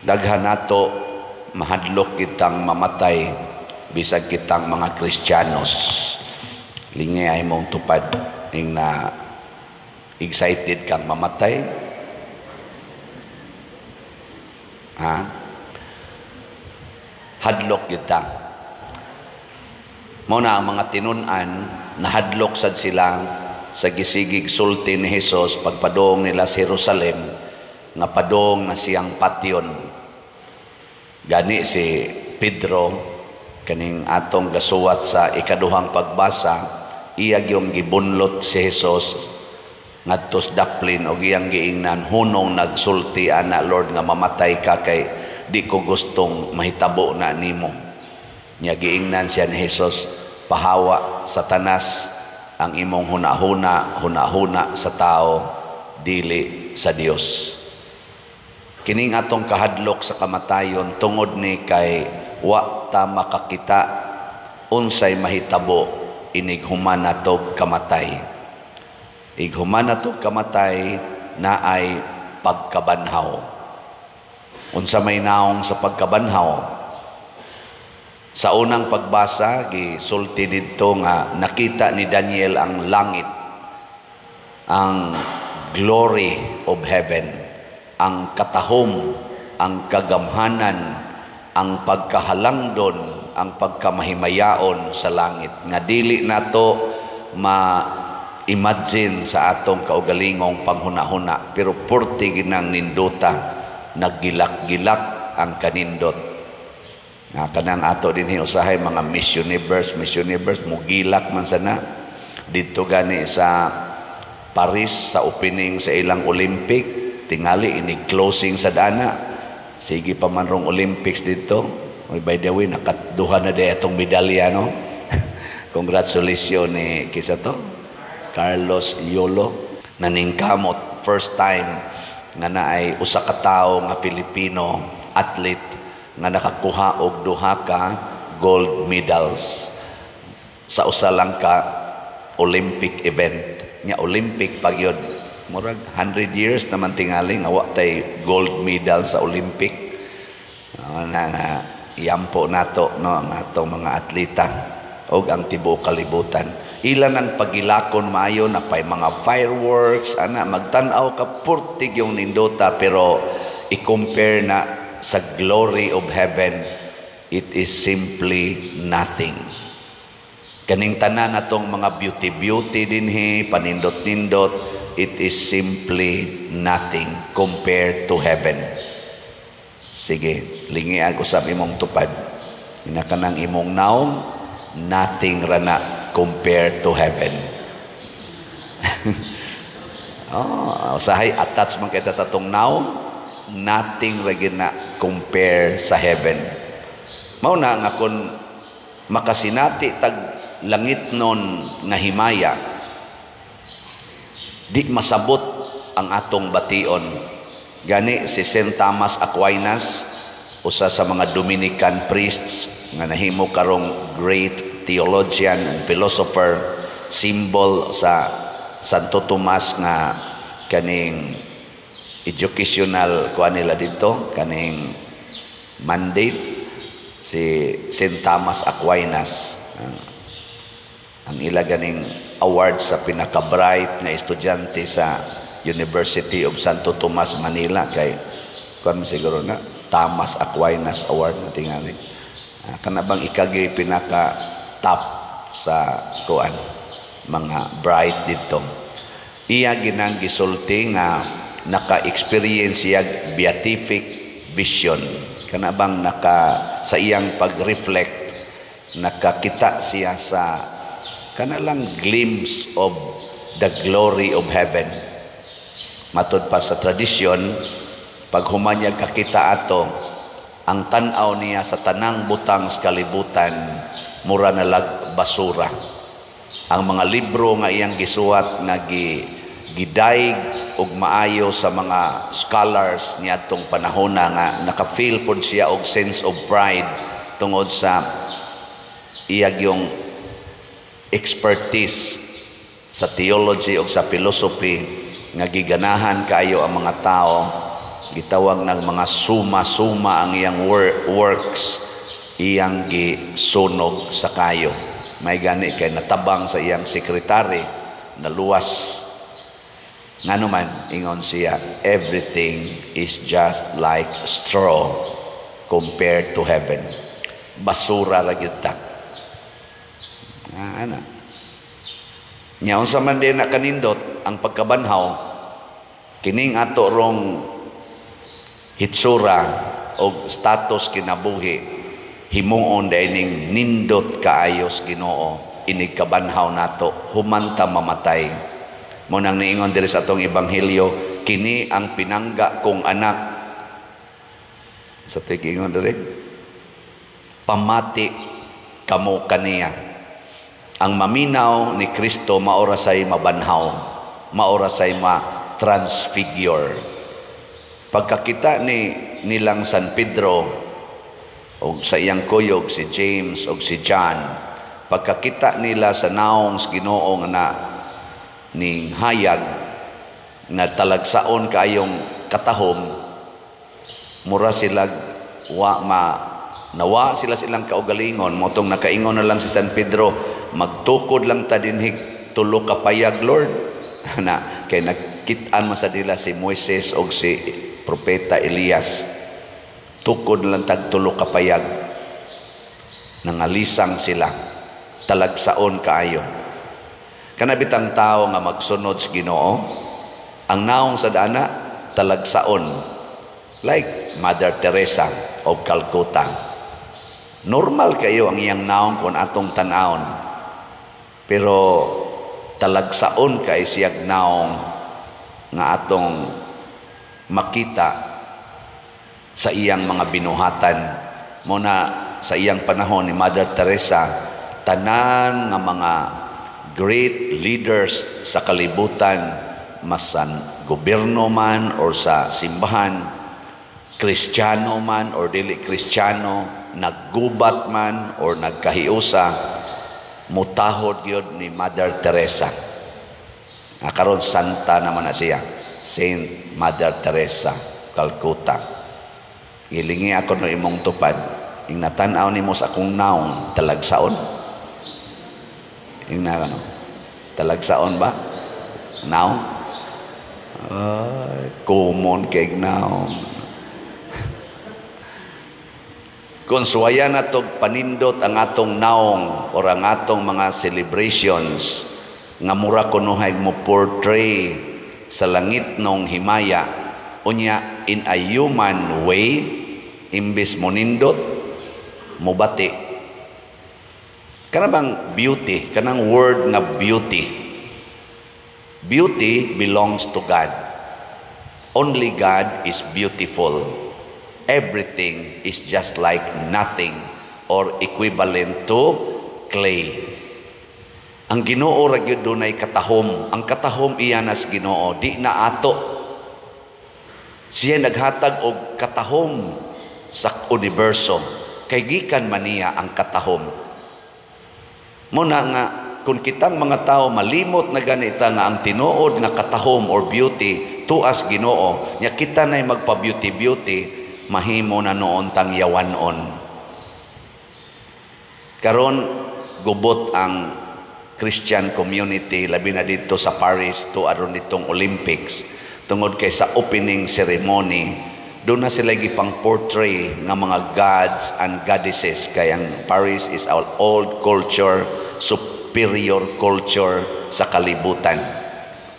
Daghan nato mahadlok kitang mamatay bisag kitang mga Kristiyanos. Lingi ay mong tupad ning na excited kang mamatay. Hadlok kita. Mao na ang mga tinun-an, nahadlok sad sila sa gisigig sulti ni Hesus pagpadong nila sa Jerusalem, nga padong na siyang patyon. Gani si Pedro, kaning atong gasuwat sa ikaduhang pagbasa, iya yung gibunlot si Hesus ngadtos daplin og iyang giingnan, hunong nagsulti ana Lord nga mamatay ka kay di ko gustong mahitabo na nimo. Nya giingnan siya ni Hesus, pahawa Satanas ang imong hunahuna sa tao, dili sa Dios. Kining atong kahadlok sa kamatayon tungod ni kay wa ta makakita unsay mahitabo inig human nato kamatay. Ighuman nato kamatay na ay pagkabanhaw. Unsa may naong sa pagkabanhaw? Sa unang pagbasa, gisulti dito nga nakita ni Daniel ang langit, ang glory of heaven, ang katahom, ang kagamhanan, ang pagkahalangdon, ang pagkamahimayaon sa langit. Nga dili nato ma-imagine sa atong kaugalingong panghuna-huna, pero purti ginang ninduta, naggilak-gilak ang kanindot. Kanang ato din usahay mga Miss Universe, mugilak man sana. Dito gani sa Paris, sa opening sa ilang Olympic, tingali ini closing sa dana. Sige pa man rong Olympics dito. By the way, nakaduha na di itong medalya, no? Congratulations ni kisa to, Carlos Yolo, naningkamot first time nga naay usa ka tawo nga Filipino athlete nga nakakuha og duha ka gold medals sa usa lang ka Olympic event. Nya Olympic pagyod, murag 100 years naman tingali nga wa tay gold medal sa Olympic. Nga iyampo nato, no, ang atong mga atleta og ang tibuok kalibutan. Ilan ang pagilakon maayo na pay mga fireworks ana, magtan-aw ka purtig yung nindota, pero i-compare na sa glory of heaven, it is simply nothing. Kaning tanan natong mga beauty dinhi, panindot-nindot, it is simply nothing compared to heaven. Sige, lingi ag usab imong tupad. Inakanang imong naong, nothing rana compared to heaven. Usahay attach man kita sa tong naong, nothing lagi na compare sa heaven. Mao na nga kung makasinati tag langit nun nga himaya, di masabot ang atong bation. Gani si St. Thomas Aquinas, usa sa mga Dominican priests nga nahimo karong great theologian and philosopher, symbol sa Santo Tomas nga kaning educational kuha nila dito, kaning mandate, si St. Thomas Aquinas. Ang ila ganing award sa pinaka-bright na estudyante sa University of Santo Tomas, Manila, kay kuha mo siguro na Thomas Aquinas Award na tingali. Kanabang ikagi pinaka-top sa kuan mga bright dito. Iya ginang gisulti nga naka-experience siya beatific vision. Kanabang sa iyang pag-reflect, nakakita siya sa kanalang glimpse of the glory of heaven. Matod pa sa tradisyon, pag humanyag kakita ato, ang tanaw niya sa tanang butang sa kalibutan, mura na lag basura. Ang mga libro nga iyang gisuwat nga gidaig og maayo sa mga scholars niadtong panahon nga naka-feel pod siya og sense of pride tungod sa iyag yung expertise sa theology o sa philosophy nga giganahan kayo ang mga tao gitawag ng mga suma-suma ang iyang works, iyang gisunog sa kayo. May gani kay natabang sa iyang sekretary, naluwas. Nga naman, ingon siya, everything is just like straw compared to heaven. Basura ra gyud ta. Ana. Nya unsa man din na kanindot ang pagkabanhaw, kining ato rong hitsura o status kinabuhi, himuon dining nindot kaayos Ginoo, inig kabanhaw nato, humanta mamatay. Munang niingon diri sa atong ebanghelyo, kini ang pinangga kong anak. Sa tigingon diri, pamati kamo kaniya. Ang maminaw ni Kristo maora say mabanhaw, maora say ma-transfigure. Pagkakita nilang San Pedro o sa iyang kuyog si James o si John, pagkakita nila sa naong Ginoo nga ning hayag na talagsaon kaayong katahom, mura sila nawa sila silang kaugalingon. Motong nakaingon na lang si San Pedro, magtukod lang ta dinhi tulo ka payag, Lord. Na kay nakit-an man sa dila si Moises og si propeta Elias, tukod lang tag tulo ka payag, nangalisang sila, talagsaon kaayo. Kanabitang tao nga magsunod sa Ginoo, ang naong sa dana talagsaon, like Mother Teresa of Calcutta. Normal kayo ang iyang naong kung atong tanawon, pero talagsaon kay siyag naong nga atong makita sa iyang mga binuhatan. Muna sa iyang panahon ni Mother Teresa, tanan nga mga great leaders sa kalibutan, masan gobyerno man or sa simbahan, Kristiyano man or dili Kristiyano, naggubat man or nagkahiusa, mutahod yun ni Mother Teresa. Karon santa naman na siya, Saint Mother Teresa Calcutta. Ilingi ako no imong tupad, ing natanaw nimo sa akong naong talagsaon. Ing na ano, talagsaon ba? Naong? Common kay naong. Kung suwaya na to panindot ang atong naong o ang atong mga celebrations, nga mura kunuhay mo portray sa langit nung himaya, unya in a human way, imbis mo nindot, mubati. Kana bang beauty, kanang word nga beauty. Beauty belongs to God. Only God is beautiful. Everything is just like nothing or equivalent to clay. Ang Ginoo ra gyud dunay katahom. Ang katahom iyanas Ginoo, di na ato. Siya naghatag og katahom sa universo. Kay gikan man niya ang katahom. Muna nga kung kitang mga tao malimot na ganita nga ang tinuod nga katahom or beauty tuas Ginoo, nya kita nay magpa-beauty mahimo na noon tang yawanon. Karon gubot ang Christian community labi na dito sa Paris to aron ditong Olympics tungod kay sa opening ceremony, doon na sila gipang portray ng mga gods and goddesses. Kaya ang Paris is our old culture, superior culture sa kalibutan.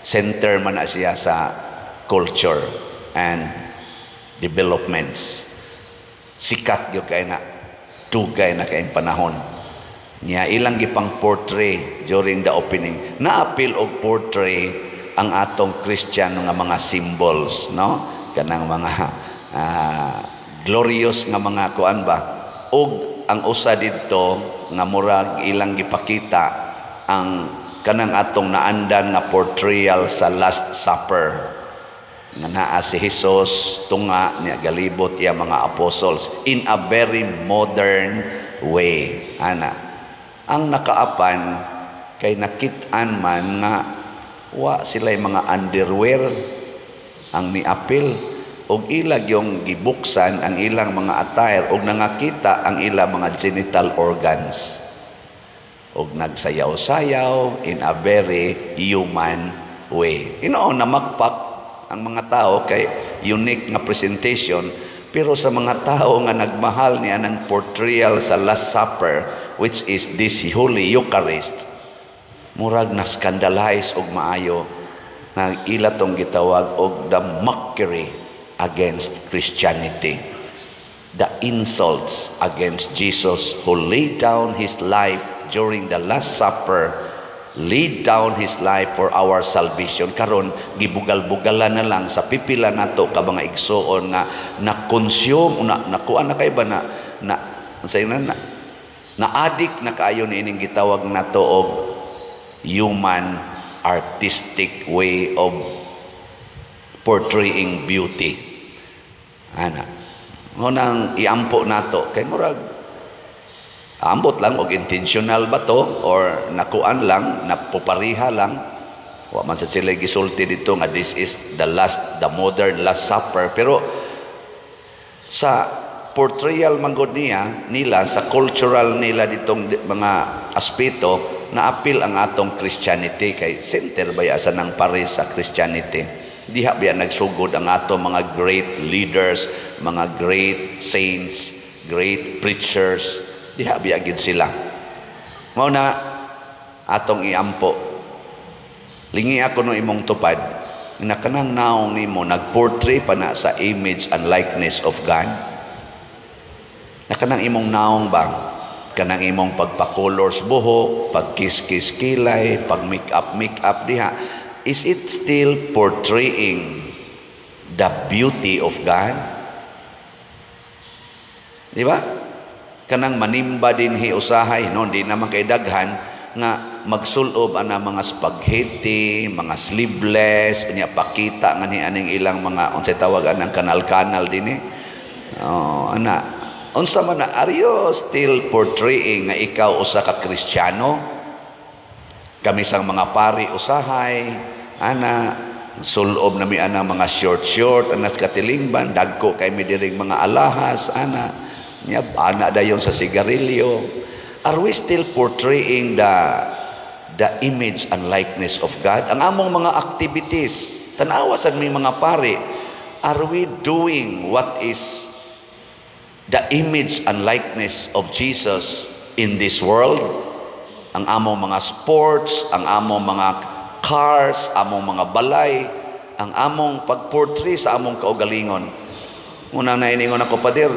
Center man na siya sa culture and developments. Sikat yung kaya na, tugay na kayong panahon. Niya ilang gipang portray during the opening. Na-appeal og portray ang atong Christian nga mga symbols, no? Kanang mga glorious nga mga kuan ba, og ang usa didto nga murag ilang gipakita ang kanang atong naandan nga portrayal sa Last Supper nga naa si Jesus tunga niya galibot iya mga apostles in a very modern way. Ana ang nakaapan kay nakit-an man nga wa sila'y mga underwear ang miapil. og ilag yung gibuksan ang ilang mga attire og nangakita ang ilang mga genital organs og nagsayaw-sayaw in a very human way. Na magpak ang mga tao kay unique nga presentation, pero sa mga tao nga nagmahal niya ng portrayal sa Last Supper, which is this Holy Eucharist, murag na scandalize og maayo na ila tong gitawag og the mockery against Christianity, the insults against Jesus who laid down his life during the Last Supper, laid down his life for our salvation. Karon gibugal-bugalan na lang sa pipila nato ka mga igsoon nga na-consume nakuan na kay ba na addict na kaayo ni ining gitawag nato og human artistic way of portraying beauty. Ngunang iampo nato kay murag ambot lang og intentional ba to or nakuan lang, napupariha lang. Wa man sa sila gisulti dito nga this is the modern Last Supper, pero sa portrayal manggod nila sa cultural nila ditong mga aspeto na apil ang atong Christianity kay center baya sa nang pares sa Christianity. Diha biya nagsugod ang atong mga great leaders, mga great saints, great preachers. Diha biya gid sila. Mao na atong iampo. Lingi ako no imong tupad na kanang naong nimo nagportray pa na sa image and likeness of God. Na kanang imong naong ba? Kanang imong pagpa-colors buhok, pag-kiss-kiss kilay, pag-make-up diha, is it still portraying the beauty of God? Di ba? Kanang manimba din usahay, no? Di naman kay daghan nga magsulob ana mga spaghetti, mga sleeveless, unya pakita nga ni aning ilang mga unsay tawag anang kanal-kanal din unsa man na, are you still portraying nga ikaw usa ka Kristiyano? Kami sang mga pari usahay, sulob na mi ana mga short anas katilingban, dagko kay mi diring mga alahas, nya ana dayon sa sigarilyo. Are we still portraying the image and likeness of God? Ang among mga activities, tanawa sad mi mga pari, are we doing what is the image and likeness of Jesus in this world? Ang among mga sports, ang among mga cars, among mga balay, ang among pagportray sa among kaugalingon. Una na iningon ako, Pader,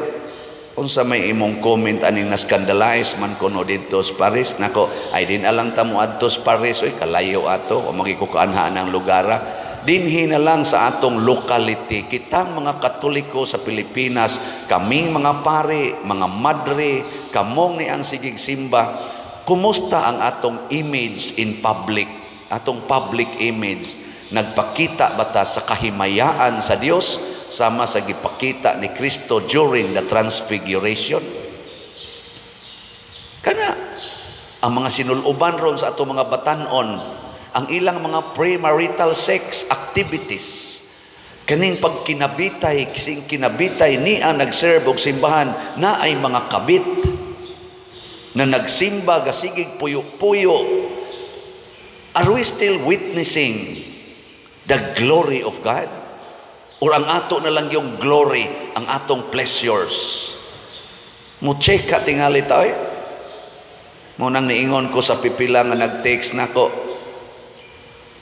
unsa may imong comment aning na-scandalize man kuno dito sa Paris? Nako, ay din alang tamo adto sa Paris, oy kalayo ato, o magikukaanhaan ang lugara. Dinhi na lang sa atong locality, kitang mga Katoliko sa Pilipinas, kaming mga pare, mga madre, kamong ni ang sigig simba, kumusta ang atong image in public, atong public image? Nagpakita bata sa kahimayaan sa Dios sama sa gipakita ni Kristo during the transfiguration? Kana ang mga sinuloban ron sa atong mga batanon, ang ilang mga premarital sex activities, kaning pagkinabitay, kising kinabitay niya nagserve og simbahan na ay mga kabit na nagsimba gasigig puyo-puyo. Are we still witnessing the glory of God? Or ang ato na lang yung glory, ang atong pleasures? Mo check ka tingali tayo. Munang niingon ko sa pipila nga nag-text nako,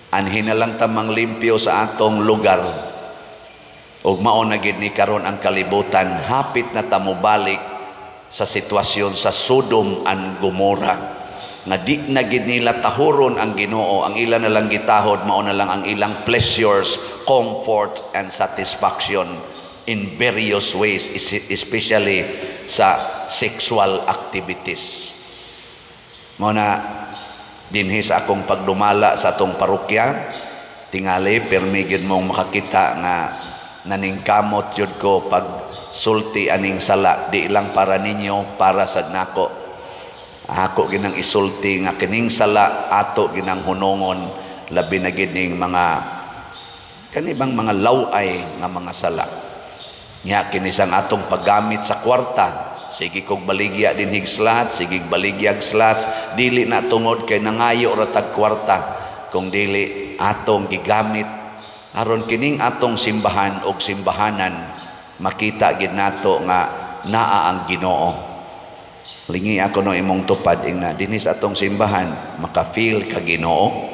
anhin na lang tamang limpyo sa atong lugar. Ug mao na gid ni karon ang kalibutan, hapit na ta mobalik sa sitwasyon sa Sodom and Gomorrah, nga di na gid nila tahuron ang Ginoo. Ang ilan na lang gitahod, mao na lang ang ilang pleasures, comfort and satisfaction in various ways, especially sa sexual activities. Mao na dinhi sa akong pagdumala sa atong parokya, tingali permigid mong makakita nga naningkamot jud ko pag sulti aning sala, di lang para ninyo, para sa nako. Ako ginang isulti nga kining sala ato ginang hunongon, labi na gid ning mga kanibang mga laway nga mga sala. Nya kinisang atong paggamit sa kwarta. Sige kog baligya din hig slot, sige baligyag slots, dili na tungod kay nangayo ra tag kwarta, kung dili atong gigamit aron kining atong simbahan og simbahanan makita gid nato nga naa ang Ginoo. Lingi ako no imong tupad ingna dinhi sa atong simbahan maka-feel ka Ginoo.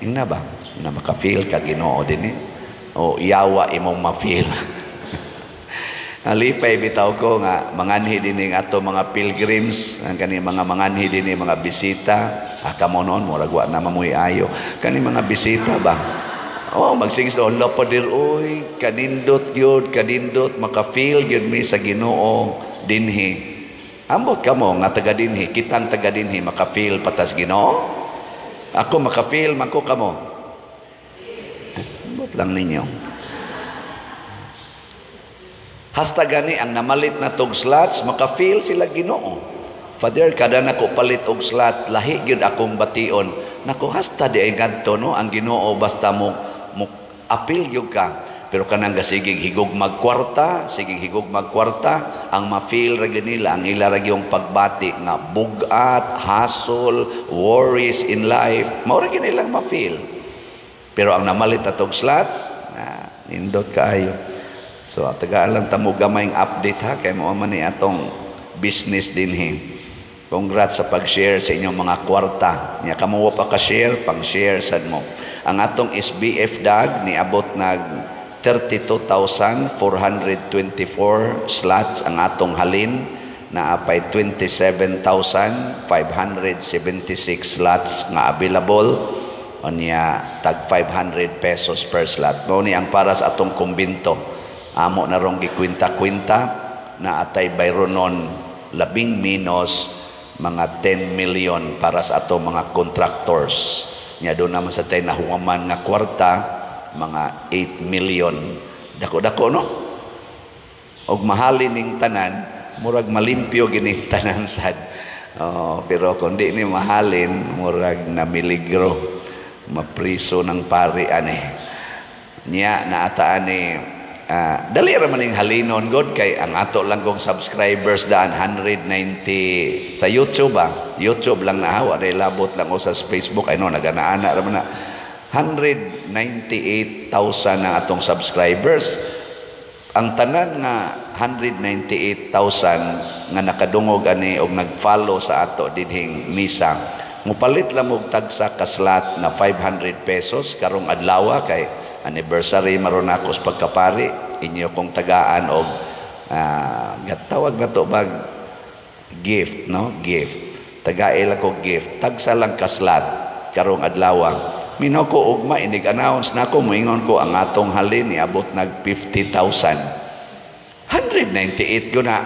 Ingna ba? Na maka-feel ka Ginoo dinhi o iyawa imong ma-feel. Alipay bitaw ko nga manganhi dinhi ato mga pilgrims, ang kani mga manganhi dinhi mga bisita, kamo noon murag wa na mamuy ayo. Kani mga bisita ba? Oh, magsingis doon la padir oy, kanindot gyud, kanindot maka-feel gyud mi sa Ginoo dinhi. Ambot kamo nga taga dinhi, kitang taga dinhi maka-feel patas Ginoo. Ako maka-feel man ko kamo. Ambot lang ninyo. Hasta gani ang namalit na tog slots, maka-feel sila Ginoo. Father, kada nako palit og slot, lahi gyud akong bation. Nako hasta di ay ngadto no ang Ginoo basta mo apil gyud ka. Pero kanang gasigig higog magkwarta, sigig higog magkwarta, ang ma-feel ra gyud nila ang ila ra gyung pagbati nga bugat, hassle, worries in life, mao ra gyud nilang ma-feel. Pero ang namalit na tog slots, nindot kaayo. So, tagaan lang tamo gamayng update ha, kay mo man ni atong business dinhi. Congrats sa pag-share sa inyong mga kwarta. Nya kamo pa ka-share, pang-share sad mo. Ang atong SBF DAG ni abot nag 32,424 slots ang atong halin na apay 27,576 slots nga available. O niya tag 500 pesos per slot. Mao ni ang para sa atong kumbinto. Amo na rong gikwinta-kwinta na atay bayronon labing minos mga 10 million para sa ato mga contractors. Nya doon naman sa tayo nahuwaman nga kwarta mga 8 million. Dako-dako no? Og mahalin ning tanan, murag malimpyo gining tanan sad. Pero kung di ni mahalin, murag na miligro. Mapriso ng pari ani. Nya naataan ni dali ra man ning halinon god kay ang ato lang kong subscribers daan 190 sa YouTube YouTube lang na hawa dai labot lang o sa Facebook ay no naganaana ra man na 198,000 na atong subscribers. Ang tanan nga 198,000 nga nakadungog ani og nag-follow sa ato dinhing misa. Mupalit lang og tagsa ka slot na 500 pesos karong adlaw kay anniversary maron ako sa pagkapari, inyo kong tagaan og tawag na to bag gift, no? Gift. Tagail ako gift. Tagsa lang ka slot karong adlaw. Minaw ko ugma inig-announce na ako, moingon ko ang atong halin niabot nag 50,000. 198 ko na.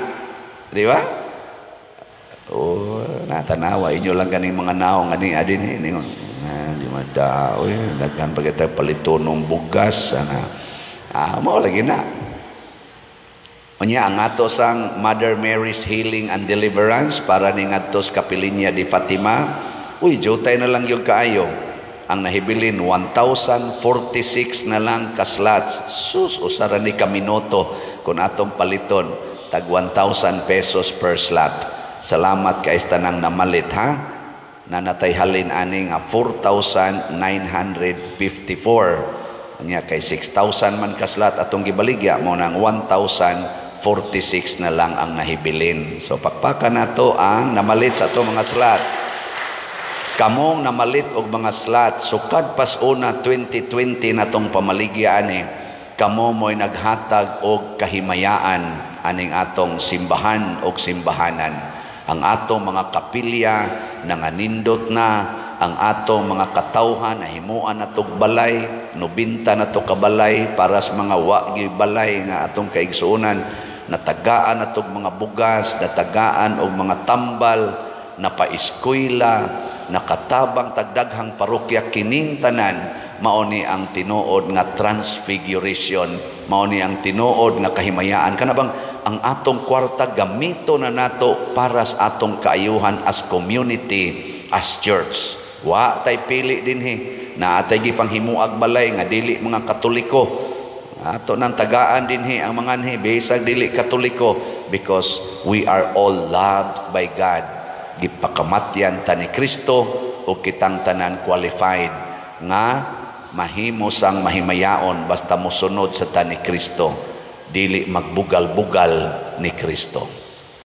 Di ba? Natanawa. Inyo lang ganing mga naong ganing adin ningon. Di madaw, daghan pa kita palito ng bugas. Mao lagi na. Unya ang ato sang Mother Mary's Healing and Deliverance para ning ato sa Kapilinya di Fatima. Jutay na lang yung kaayo. Ang nahibilin 1,046 na lang ka slots. Sus, usara ni kaminoto kung atong paliton tag 1,000 pesos per slot. Salamat kay tanang namalit ha. Na natayhalin aning 4,954. Nya kay 6,000 man ka slot atong gibaligya mo nang 1,046 na lang ang nahibilin. So pakpakan nato ang namalit sa atong mga slots. Kamong namalit og mga slots sukad pas una 2020 natong pamaligya ani. Kamo mo'y naghatag og kahimayaan aning atong simbahan og simbahanan. Ang atong mga kapilya nanganindot na, ang atong mga katawhan na himuan natog balay, 90 na to kabalay para sa mga wagi balay nga atong kaigsuonan, natagaan natog mga bugas, natagaan og mga tambal, napaeskwela, nakatabang tagdaghang parokya kining tanan. Mao ni ang tinuod nga transfiguration, mao ni ang tinuod nga kahimayaan. Kanabang ang atong kwarta gamito na nato para sa atong kaayuhan as community, as church. Wa tay pili dinhi na atay gipanghimuag balay nga dili mga Katoliko. Ato nang tagaan dinhi ang mga anhi bisag dili Katoliko because we are all loved by God. Gipakamatyan ta ni Kristo o kitang tanan qualified nga mahimo sang mahimayaon basta mosunod sa ta ni Kristo, dili magbugal-bugal ni Kristo.